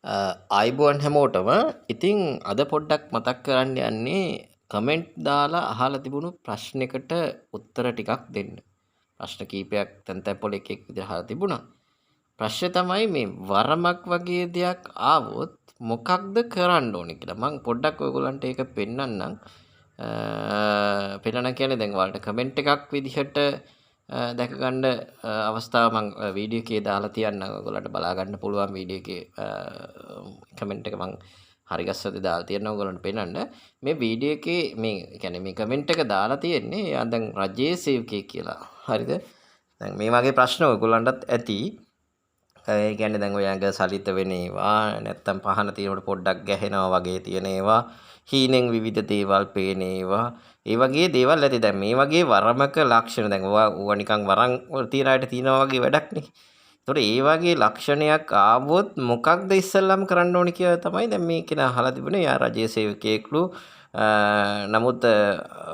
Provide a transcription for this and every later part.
ආයිබෝන් හැමෝටම ඉතිං අද පොඩ්ඩක් මතක් කරන්න යන්නේ කමෙන්ට් දාලා අහලා තිබුණු ප්‍රශ්නයකට උත්තර ටිකක් දෙන්න. ප්‍රශ්න කීපයක් තැන් පොළ එක විදිහට අහලා තිබුණා. ප්‍රශ්නේ තමයි මේ වරමක් වගේ දෙයක් ආවොත් මොකක්ද කරන්න ඕනේ කියලා. මම පොඩ්ඩක් ඔයගොල්ලන්ට ඒක පෙන්නන්නම්. පෙන්නන්න කියන්නේ දැන් ඔයාලට කමෙන්ට් එකක් විදිහට දැක ගන්න අවස්ථාව මම වීඩියෝ එකේ දාලා තියන්නම්. ඔයගොල්ලන්ට බලා ගන්න පුළුවන් වීඩියෝ එකේ කමෙන්ට් එක මම හරි ගස්සද්දී දාලා තියෙනවා ඔයගොල්ලන්ට පෙන්නන්න. මේ වීඩියෝ එකේ මේ කියන්නේ මේ කමෙන්ට් එක දාලා තියෙන්නේ යා දැන් රජයේ සේවකයෙක් කියලා. හරිද? දැන් මේ වගේ ප්‍රශ්න ඔයගොල්ලන්ටත් ඇති. ඒ කියන්නේ දැන් ඔය ඇඟ සලිත වෙන ඒවා නැත්තම් පහන තියෙනකොට පොඩ්ඩක් ගැහෙනවා වගේ තියෙන ඒවා හීනෙන් විවිධ දේවල් පේන ඒවා ඒ වගේ දේවල් ඇති. දැන් මේ වගේ වරමක ලක්ෂණ දැන් ඕවා නිකන් වරන් වල තියන අයට තියෙනවා වගේ වැඩක් නේ. ඒතකොට ඒ වගේ ලක්ෂණයක් ආවොත් මොකක්ද ඉස්සෙල්ලාම කරන්න ඕනේ කියලා තමයි දැන් මේ කෙනා අහලා තිබුණේ. යා රජයේ සේවකයෙක්ලු නමුත්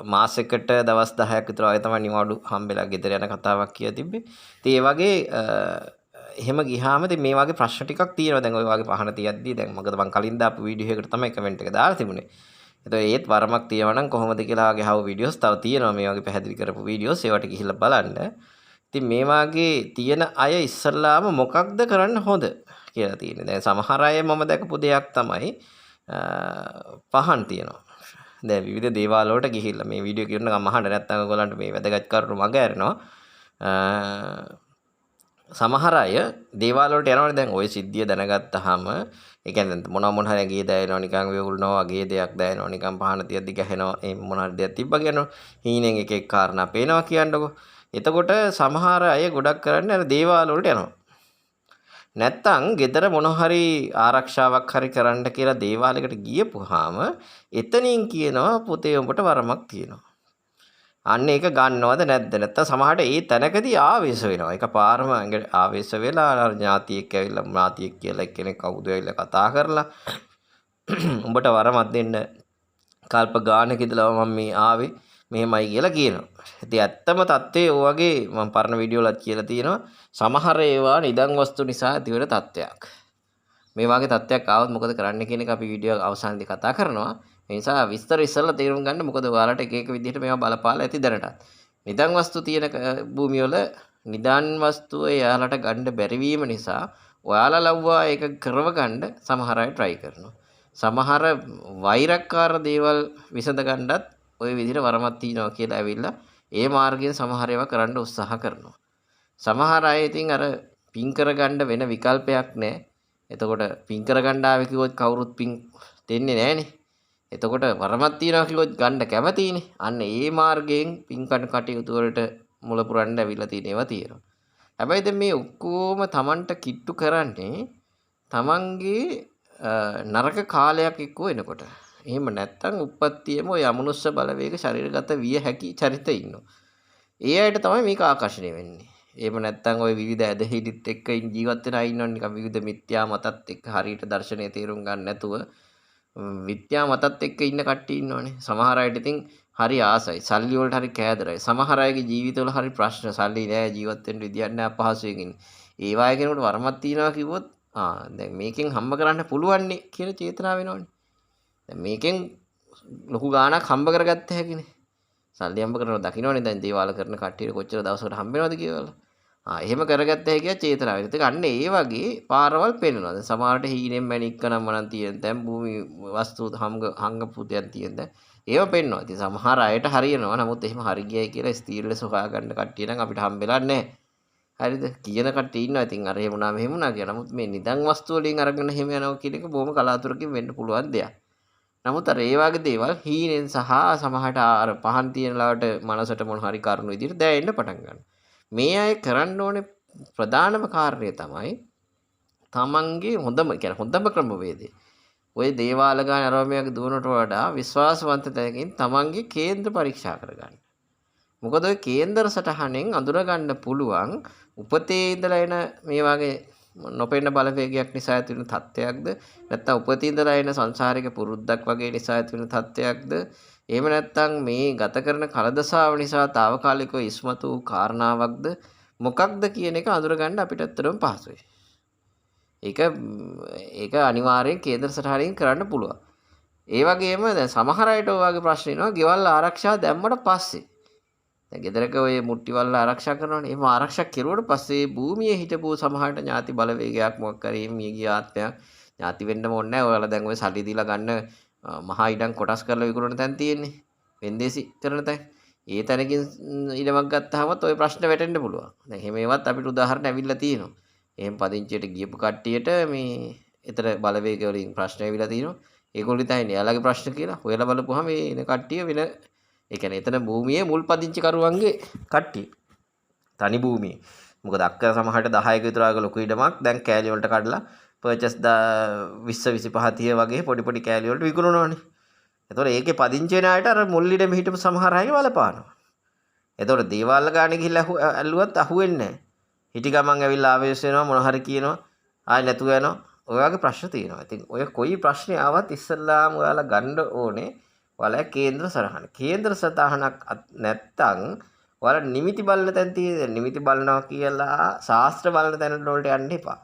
මාසෙකට දවස් 10ක් විතර වගේ තමයි නිවාඩු හම්බෙලා ගෙදර යන කතාවක් කියලා තිබ්බේ. ඉතින් ඒ වගේ එහෙම ගියාම ඉතින් මේ වගේ ප්‍රශ්න ටිකක් තියෙනවා. දැන් ඔය වගේ පහන තියද්දී දැන් මොකද මම කලින් දාපු වීඩියෝ එකකට තමයි කමෙන්ට් එක දාලා තිබුණේ. එතකොට ඒත් වරමක් තියෙනවා නම් කොහොමද කියලා වගේ හව වීඩියෝස් තව තියෙනවා. මේ වගේ පැහැදිලි කරපු වීඩියෝස් ඒවට ගිහිල්ලා බලන්න. ඉතින් මේ වගේ තියෙන අය ඉස්සල්ලාම මොකක්ද කරන්න හොඳ කියලා තියෙන්නේ. දැන් සමහර අය මම දැකපු දෙයක් තමයි පහන් තියෙනවා. දැන් විවිධ දේවාල වලට ගිහිල්ලා මේ වීඩියෝ කරන ගම අහන්න නැත්නම් ඔයගොල්ලන්ට මේ වැදගත් කරුණු මග ඇරෙනවා. සමහර අය දේවාල වලට යනවනේ. දැන් ওই සිද්ධිය දැනගත්තාම ඒ කියන්නේ මොන හරි ගේ දැනෙනවා නිකන් වේගුල්නවා වගේ දෙයක් දැනෙනවා නිකන් පහන තියද්දි ගැහෙනවා ඒ මොන හරි දෙයක් තිබ්බා කියනවා හීනෙන් එක එක කාරණා පේනවා කියන්නකො. එතකොට සමහර අය ගොඩක් කරන්නේ අර දේවාල වලට යනවා. නැත්තම් ගෙදර මොන හරි ආරක්ෂාවක් හරි කරන්න කියලා දේවාලයකට ගියපුවාම එතනින් කියනවා පුතේ උඹට වරමක් තියෙනවා. අන්න ඒක ගන්නවද නැද්ද? නැත්තම් සමහරට ඒ තැනකදී ආවේශ වෙනවා. එකපාරම ආවේශ වෙලා අර ඥාතියෙක් ඇවිල්ලා ඥාතියෙක් කියලා එක්කෙනෙක් කවුද ඇවිල්ලා කතා කරලා උඹට වරමක් දෙන්න කල්ප ගානක ඉඳලා මම මේ ආවේ මෙහෙමයි කියලා කියනවා. ඉතින් ඇත්තම தත්ත්වය ඔය වගේ මම පරණ වීඩියෝ වලත් කියලා තියෙනවා. සමහර ඒවා නිදන් වස්තු නිසා ඇති වෙන තත්ත්වයක්. මේ වගේ තත්ත්වයක් ආවොත් මොකද කරන්න කියන එක අපි වීඩියෝ අවසානයේදී කතා කරනවා. ඒ නිසා විස්තර ඉස්සෙල්ලා තේරුම් ගන්න. මොකද ඔයාලට එක එක විදිහට මේවා බලපාලා ඇති දැනටත්. නිදන් වස්තු තියෙන භූමිය වල නිදන් වස්තුව එයාලට ගන්න බැරි වීම නිසා ඔයාලා ලව්වා ඒක කරව ගන්න සමහර අය try කරනවා. සමහර වෛරක්කාර දේවල් විසඳ ගන්නත් ওই විදිහට වරමක් තියනවා කියලා ඇවිල්ලා ඒ මාර්ගයෙන් සමහර ඒවා කරන්න උත්සාහ කරනවා. සමහර අය ඉතින් අර පින් කරගන්න වෙන විකල්පයක් නැහැ. එතකොට පින් කරගන්න ආවේ කිව්වොත් කවුරුත් පින් දෙන්නේ නැහනේ. එතකොට වරමක් තියනවා කිව්වොත් ගන්න කැමතිනේ. අන්න ඒ මාර්ගයෙන් පින් කටයුතු වලට මුල පුරන්න ඇවිල්ලා තියෙන ඒවා තියෙනවා. හැබැයි දැන් මේ ඔක්කොම Tamanට කිට්ටු කරන්නේ Tamanගේ නරක කාලයක් එක්ක එනකොට. එහෙම නැත්තම් උප්පත්තියම ඔය අමනුෂ්‍ය බලවේග ශරීරගත විය හැකි චරිත ඉන්නවා. ඒ අයට තමයි මේක ආකර්ෂණය වෙන්නේ. එහෙම නැත්තම් ওই විවිධ ඇදහිලිත් එක්ක ජීවත් වෙන අය ඉන්නවනේ නිකන් විවිධ මිත්‍යා මතත් එක්ක හරියට දර්ශනය තේරුම් ගන්න නැතුව මිත්‍යා මතත් එක්ක ඉන්න කට්ටිය ඉන්නවනේ. සමහර අයට ඉතින් හරි ආසයි. සල්ලි වලට හරි කෑදරයි. සමහර අයගේ ජීවිතවල හරි ප්‍රශ්න. සල්ලි නෑ ජීවත් වෙන්න විදියක් නෑ අපහසුයෙන් ඉන්නේ. ඒ වගේ කෙනෙකුට වරමක් තියනවා කිව්වොත් දැන් මේකෙන් හම්බ කරන්න පුළුවන් නේ කියන චේතනාව වෙනවනේ. දැන් මේකෙන් ලොකු ගාණක් හම්බ කරගත්ත හැකිනේ. සල්ලි හම්බ කරනවා දකින්නවනේ දැන් දේවාල කරන කට්ටියට කොච්චර දවසකට හම්බ වෙනවද කියලා. එහෙම කරගත්ත හැකිය චේතනාව. ඒක අන්න ඒ වගේ පාරවල් පෙන්වනවා. දැන් සමහරට හීනෙන් මැණික්ක නම් මනන් තියෙන දැන් භූමි වස්තු හංගපු දෙයක් තියෙන දැන් ඒව පෙන්වනවා. ඉතින් සමහර අයට හරියනවා. නමුත් එහෙම හරි ගියයි කියලා ස්ථීර ලෙස හොයාගන්න කට්ටිය නම් අපිට හම්බෙලා නැහැ. හරිද? කියන කට්ටිය ඉන්නවා. ඉතින් අර එහෙම වුණා මෙහෙම වුණා කියලා. නමුත් මේ නිදන් වස්තු වලින් අරගෙන එහෙම යනවා කියන එක බොහොම කලාතුරකින් වෙන්න පුළුවන් දෙයක්. නමුත් අර ඒ වගේ දේවල් හීනෙන් සහ සමහරට අර පහන් තියෙන ලාවට මනසට මොන හරි කරුණු විදිහට දැනෙන්න පටන් ගන්නවා. මේ අය කරන්න ඕනේ ප්‍රධානම කාර්යය තමයි තමන්ගේ හොඳම ක්‍රමවේදය. ඔය දේවාල ගාන ආරෝමයක් දුවනට වඩා විශ්වාසවන්ත තැනකින් තමන්ගේ කේන්ද්‍ර පරීක්ෂා කරගන්න. මොකද ඔය කේන්දර සටහනෙන් අඳුර ගන්න පුළුවන් උපතේ ඉඳලා එන මේ වගේ නොපෙන්න බලවේගයක් නිසා ඇති වෙන තත්ත්වයක්ද නැත්නම් උපතේ ඉඳලා එන සංසාරික පුරුද්දක් වගේ නිසා ඇති වෙන තත්ත්වයක්ද එහෙම නැත්නම් මේ ගත කරන කලදසාව නිසා తాවකාලිකව ඉස්මතු වූ කාරණාවක්ද මොකක්ද කියන එක අඳුර ගන්න අපිට ඇත්තටම පහසුයි. ඒක අනිවාර්යෙන් කේන්ද්‍ර සටහනින් කරන්න පුළුවන්. ඒ වගේම දැන් සමහර අයට ඔය වගේ ප්‍රශ්න එනවා ගෙවල් ආරක්ෂා දැම්මට පස්සේ. දැන් ගෙදරක ඔය මුට්ටිවල ආරක්ෂා කරනවනේ. එහෙම ආරක්ෂා කෙරුවට පස්සේ භූමියේ හිටපු සමහරට ඥාති බලවේගයක් මොකක් කරේ මිය ගිය ආත්මයක් ඥාති වෙන්නම ඕනේ නැහැ. ඔයාලා දැන් ඔය සල්ලි දීලා ගන්න මහා ඉඩම් කොටස් කරලා විකුණන තැන් තියෙන්නේ. වෙන්දේසි කරන තැන්. ඒ තැනකින් ඉඩමක් ගත්තාමත් ওই ප්‍රශ්න වැටෙන්න පුළුවන්. දැන් එහෙම ඒවත් අපිට උදාහරණ ඇවිල්ලා තියෙනවා. එහෙම පදිංචියට ගියපු කට්ටියට මේ ඊතර බලවේග වලින් ප්‍රශ්න ඇවිල්ලා තියෙනවා. ඒගොල්ලෝ හිතන්නේ එයාලගේ ප්‍රශ්න කියලා. හොයලා බලපුවාම මේ එන කට්ටිය වෙන ඒ කියන්නේ එතන භූමියේ මුල් පදිංචි කරුවන්ගේ කට්ටිය. තනි භූමියේ. මොකද අක්ක සමහරට 10ක විතර ආග ලොකු ඉඩමක් දැන් කෑලි වලට කඩලා පර්චස් 20 25 30 වගේ පොඩි පොඩි කෑලි වලට විකුණනවානේ. එතකොට ඒකේ පදිංචි වෙන අයට අර මුල් ඉඩම හිටපු සමහර අයගේ බලපානවා. එතකොට දේවාල ගානේ ගිහිල්ලා ඇල්ලුවත් අහුවෙන්නේ නැහැ. හිටි ගමන් ඇවිල්ලා ආවේශ වෙනවා මොන හරි කියනවා ආයෙ නැතුව යනවා. ඔය වගේ ප්‍රශ්න තියෙනවා. ඉතින් ඔය කොයි ප්‍රශ්නේ ආවත් ඉස්සල්ලාම ඔයාලා ගන්න ඕනේ ඔයාලා කේන්ද්‍ර සටහන. කේන්ද්‍ර සටහනක් නැත්තම් ඔයාලා නිමිති බලන තැන් තියෙන නිමිති බලනවා කියලා ශාස්ත්‍ර බලන තැනට වලට යන්න එපා.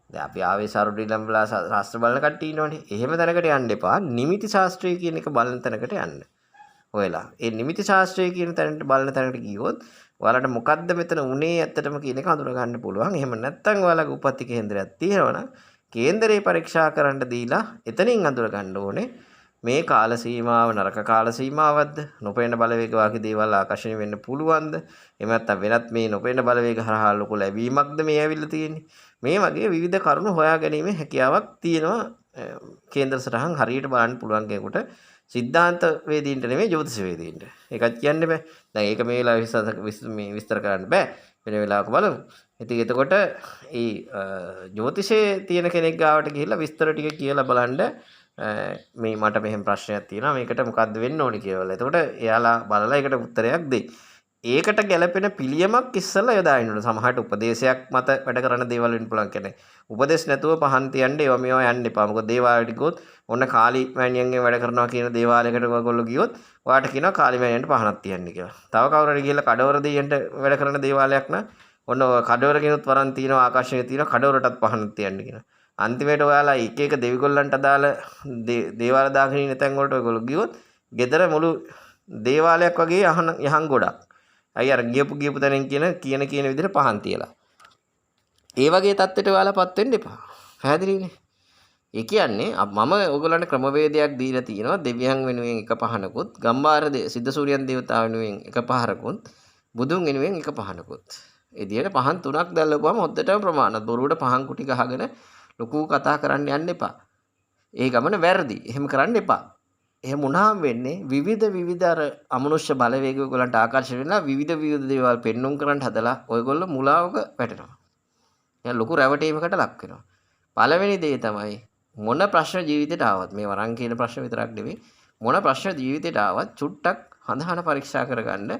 දැන් අපි ආවේ සරුඩි ලම්බලා ශාස්ත්‍ර බලන කට්ටිය ඉන්නවනේ. එහෙම තැනකට යන්න එපා. නිමිති ශාස්ත්‍රය කියන එක බලන තැනකට යන්න. ඔයලා ඒ නිමිති ශාස්ත්‍රය කියන තැනට බලන තැනකට ගියොත් ඔයාලට මොකද්ද මෙතන උනේ ඇත්තටම කියන එක හඳුනා ගන්න පුළුවන්. එහෙම නැත්නම් ඔයාලගේ උපත්ති කේන්දරයක් තියෙනවනම් කේන්දරේ පරීක්ෂා කරන්න දීලා එතනින් අඳුර ගන්න ඕනේ මේ කාල සීමාව නරක කාල සීමාවක්ද නොපෙනෙන බලවේග වාගේ දේවල් ආකර්ෂණය වෙන්න පුළුවන්ද එහෙම නැත්නම් වෙනත් මේ නොපෙනෙන බලවේග හරහා ලොකු ලැබීමක්ද මේ ඇවිල්ලා තියෙන්නේ මේ වගේ විවිධ කරුණු හොයාගැනීමේ හැකියාවක් තියෙනවා කේන්ද්‍ර සටහන් හරියට බලන්න පුළුවන් කෙනෙකුට සිද්ධාන්ත වේදීන්ට නෙමෙයි ජ්‍යොතිෂ වේදීන්ට ඒකත් කියන්න බෑ දැන් ඒක මේ වෙලාව විස්තර කරන්න බෑ වෙන වෙලාවක බලමු ඉතින් එතකොට ඒ ජ්‍යොතිෂයේ තියෙන කෙනෙක් ගාවට ගිහිල්ලා විස්තර ටික කියලා බලන්න මේ මට මෙහෙම ප්‍රශ්නයක් තියෙනවා මේකට මොකද්ද වෙන්න ඕනි කියලා. එතකොට එයාලා බලලා ඒකට උත්තරයක් දෙයි. ඒකට ගැළපෙන පිළියමක් ඉස්සෙල්ලා යොදා ඉන්න ඕනේ. සමහරට උපදේශයක් මත වැඩ කරන දේවල් වෙන්න පුළුවන් කියන්නේ. උපදේශ නැතුව පහන් තියන්න ඒවා මේවා යන්න එපා. මොකද දේවාලයට ගියොත් ඔන්න කාලි මෑණියන්ගෙන් වැඩ කරනවා කියන දේවාලයකට ඔයගොල්ලෝ ගියොත් ඔයාට කියනවා කාලි මෑණියන්ට පහනක් තියන්න කියලා. තව කවුරු හරි ගිහලා කඩවර දෙයියන්ට වැඩ කරන දේවාලයක් නම් ඔන්න කඩවර කෙනුත් වරන් තියෙනවා ආකර්ෂණය තියෙනවා කඩවරටත් පහනක් තියන්න කියනවා. අන්තිමේට ඔයාලා එක එක දෙවිගොල්ලන්ට අදාළ දේවාල දාගෙන ඉන්න තැන් වලට ඔයගොල්ලෝ ගියොත් ගෙදර මුළු දේවාලයක් වගේ යහන් ගොඩක්. අය අර ගියපු තැනින් කියන විදිහට පහන් තියලා. ඒ වගේ තත්ත්වයට ඔයාලාපත් වෙන්න එපා. පැහැදිලිනේ? ඒ කියන්නේ මම ඔයගොල්ලන්ට ක්‍රමවේදයක් දීලා තියෙනවා. දෙවියන් වෙනුවෙන් එක පහනකුත්, ගම්බාර සිද්ධ සූර්යයන් දේවතාව වෙනුවෙන් එක පහරකුත්, බුදුන් වෙනුවෙන් එක පහනකුත්. ඒ විදිහට පහන් තුනක් දැල්ලුවාම හොද්දටම ප්‍රමාණවත්. බොරුවට පහන් කුටි ගහගෙන ලොකු කතා කරන්න යන්න එපා. ඒ ගමන වැරදි. එහෙම කරන්න එපා. එහෙම වුණාම වෙන්නේ විවිධ අර අමනුෂ්‍ය බලවේග ඔයගොල්ලන්ට ආකර්ෂණය වෙනවා විවිධ දේවල් පෙන්눔 කරන්න හදලා ඔයගොල්ලෝ මුලාවක වැටෙනවා. එහෙනම් ලොකු රැවටීමකට ලක් වෙනවා. පළවෙනි දේ තමයි මොන ප්‍රශ්න ජීවිතේට ආවත් මේ වරන් කියන ප්‍රශ්න විතරක් නෙවෙයි මොන ප්‍රශ්න ජීවිතේට ආවත් චුට්ටක් හඳහන පරීක්ෂා කරගන්න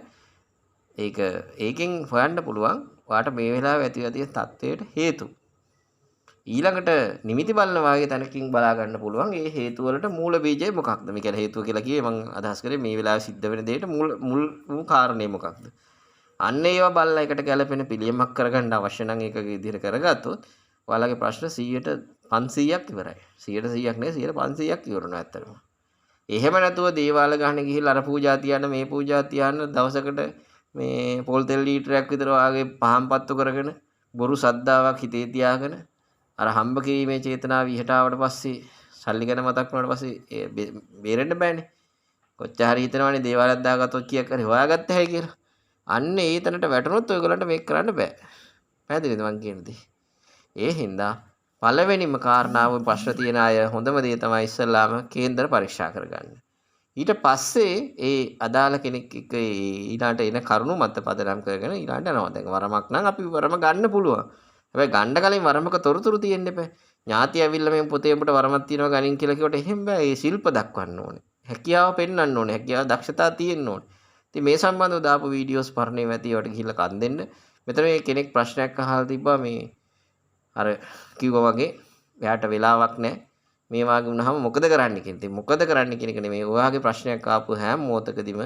ඒකෙන් හොයන්න පුළුවන් ඔයාට මේ වෙලාවේ ඇති වෙන තත්ත්වයට හේතු. ඊළඟට නිමිති බලන වාගේ තැනකින් බලා ගන්න පුළුවන් ඒ හේතු වලට මූල බීජය මොකක්ද? මේ කියන්නේ හේතුව කියලා කියේ මම අදහස් කරේ මේ වෙලාවේ සිද්ධ වෙන දෙයට මුල් කාරණේ මොකක්ද? අන්න ඒවා බලලා එකට ගැලපෙන පිළියමක් කරගන්න අවශ්‍ය නම් ඒක විදිහට කරගත්තොත් ඔයාලගේ ප්‍රශ්න 100ට 500ක් ඉවරයි. 100ට 100ක් නෙවෙයි 500ක් ඉවරනවා ඇත්තටම. එහෙම නැතුව දේවාල ගහන ගිහිල්ලා අර පූජා තියන්න මේ පූජා තියන්න දවසකට මේ පොල් තෙල් ලීටරයක් විතර වාගේ පහන් පත්තු කරගෙන බොරු සද්දාවක් හිතේ තියාගෙන අර හම්බ කිරීමේ චේතනාව ඉහට ආවට පස්සේ සල්ලි ගැන මතක් වුණාට පස්සේ බේරෙන්න බෑනේ. කොච්චර හරි හිතනවනේ දේවාලයක් දාගත්තොත් කීයක් හරි හොයාගත්ත හැයි කියලා. අන්න ඒ තැනට වැටුනොත් ඔයගොල්ලන්ට මේක කරන්න බෑ. පැහැදිලිද මං කියන දේ? ඒ හින්දා පළවෙනිම කාරණාව ප්‍රශ්න තියෙන අය හොඳම දේ තමයි ඉස්සල්ලාම කේන්දර පරීක්ෂා කරගන්න. ඊට පස්සේ ඒ අදාළ කෙනෙක් එක්ක ඊළාට එන කරුණු මත පදනම් කරගෙන ඊළාට යනවා. දැන් වරමක් නම් අපි වරම ගන්න පුළුවන්. හැබැයි ගන්න කලින් වරමක තොරතුරු තියෙන්න එපා. ඥාති ඇවිල්ලා මේ පොතේ උඹට වරමක් තියෙනවා ගනින් කියලා කිව්වට එහෙම බෑ. ඒ ශිල්ප දක්වන්න ඕනේ. හැකියාව පෙන්වන්න ඕනේ. හැකියාව දක්ෂතා තියෙන්න ඕනේ. ඉතින් මේ සම්බන්ධව දාපු වීඩියෝස් පරණේ වැටි ඒවට ගිහිල්ලා කන් දෙන්න. මෙතන මේ කෙනෙක් ප්‍රශ්නයක් අහලා තිබ්බා මේ අර කිව්වා වගේ එයාට වෙලාවක් නැහැ. මේ වාගේ වුණාම මොකද කරන්න කියන. ඉතින් මොකද කරන්න කියන එක නෙමෙයි. ඔයාගේ ප්‍රශ්නයක් ආපු හැම මොහොතකදීම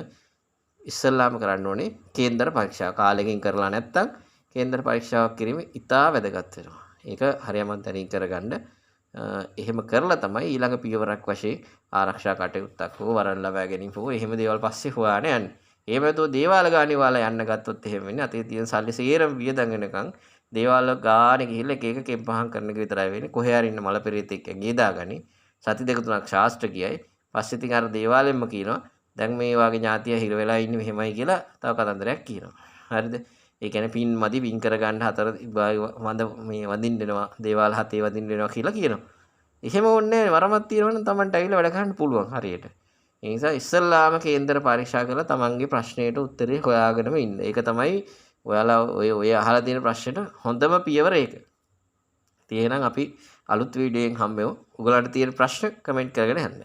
ඉස්සල්ලාම කරන්න ඕනේ කේන්දර පරීක්ෂා. කාලෙකින් කරලා නැත්තම් කේන්දර පරීක්ෂාවක් කිරීම ඉතා වැදගත් වෙනවා. ඒක හරියම තනින් කරගන්න. එහෙම කරලා තමයි ඊළඟ පියවරක් වශයෙන් ආරක්ෂා කටයුත්තක් හෝ වරන් ලබා ගැනීම හෝ එහෙම දේවල් පස්සේ හොයාගෙන යන්නේ. එහෙම නැතුව දේවාල ගානේ ඔයාලා යන්න ගත්තොත් එහෙම වෙන්නේ අතේ තියෙන සල්ලි සේරම වියදම් වෙනකන් දේවාල ගානේ ගිහිල්ලා එක එක කෙම්පහම් කරන එක විතරයි වෙන්නේ. කොහේ හරි ඉන්න මල පෙරේතෙක් ඇඟේ දාගනි. සති දෙක තුනක් ශාස්ත්‍ර කියයි. පස්සේ ඉතින් අර දේවාලෙම්ම කියනවා දැන් මේ වාගේ ඥාතිය හිර වෙලා ඉන්නේ මෙහෙමයි කියලා තව කතන්දරයක් කියනවා. හරිද? ඒ කියන්නේ පින් මදි වින් කරගන්න හතර වඳ මේ වඳින්න වෙනවා. දේවාල හතේ වඳින්න වෙනවා කියලා කියනවා. එහෙම ඕනේ වරමක් තියෙනවනම් Tamanට ඇවිල්ලා වැඩ කරන්න පුළුවන් හරියට. ඒ නිසා ඉස්සල්ලාම කේන්දර පරීක්ෂා කරලා Tamanගේ ප්‍රශ්නයට උත්තරේ හොයාගෙනම ඉන්න. ඒක තමයි ඔයාලා ඔය අහලා තියෙන ප්‍රශ්නෙට හොඳම පියවර ඒක. එහෙනම් අපි අලුත් වීඩියෝෙන් හම්බෙමු. ඔයගලන්ට තියෙන ප්‍රශ්න කමෙන්ට් කරගෙන යන්න.